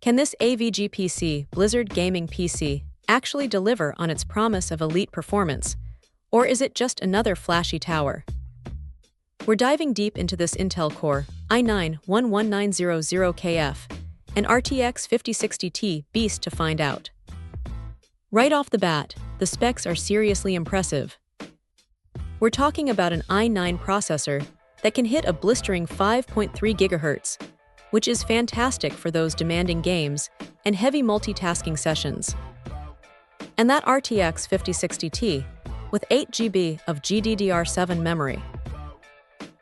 Can this AVGPC Blizzard gaming PC actually deliver on its promise of elite performance, or is it just another flashy tower? We're diving deep into this Intel Core i9-11900KF and RTX 5060Ti beast to find out. Right off the bat, the specs are seriously impressive. We're talking about an i9 processor that can hit a blistering 5.3 GHz, which is fantastic for those demanding games and heavy multitasking sessions. And that RTX 5060Ti, with 8 GB of GDDR7 memory.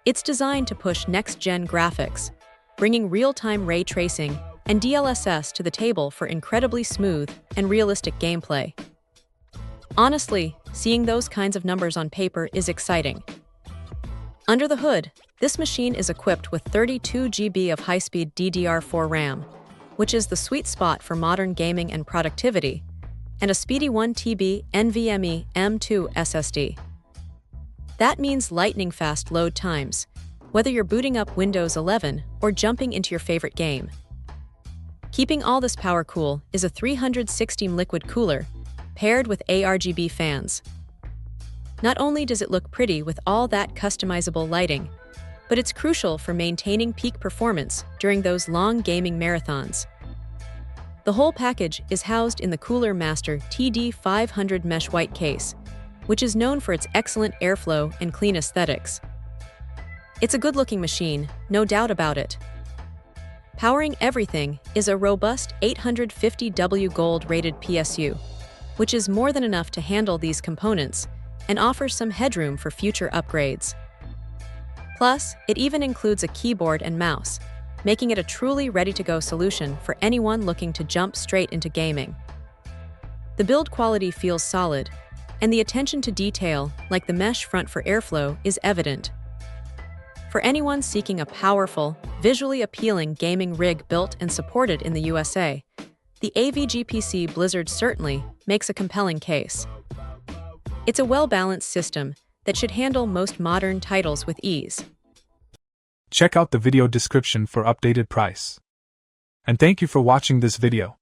It's designed to push next-gen graphics, bringing real-time ray tracing and DLSS to the table for incredibly smooth and realistic gameplay. Honestly, seeing those kinds of numbers on paper is exciting. Under the hood, this machine is equipped with 32 GB of high-speed DDR4 RAM, which is the sweet spot for modern gaming and productivity, and a speedy 1 TB NVMe M2 SSD. That means lightning-fast load times, whether you're booting up Windows 11 or jumping into your favorite game. Keeping all this power cool is a 360 liquid cooler, paired with ARGB fans. Not only does it look pretty with all that customizable lighting, but it's crucial for maintaining peak performance during those long gaming marathons. The whole package is housed in the Cooler Master TD500 mesh white case, which is known for its excellent airflow and clean aesthetics. It's a good-looking machine, no doubt about it. Powering everything is a robust 850W gold-rated PSU, which is more than enough to handle these components and offers some headroom for future upgrades. Plus, it even includes a keyboard and mouse, making it a truly ready-to-go solution for anyone looking to jump straight into gaming. The build quality feels solid, and the attention to detail, like the mesh front for airflow, is evident. For anyone seeking a powerful, visually appealing gaming rig built and supported in the USA, the AVGPC Blizzard certainly makes a compelling case. It's a well-balanced system that should handle most modern titles with ease. Check out the video description for updated price. And thank you for watching this video.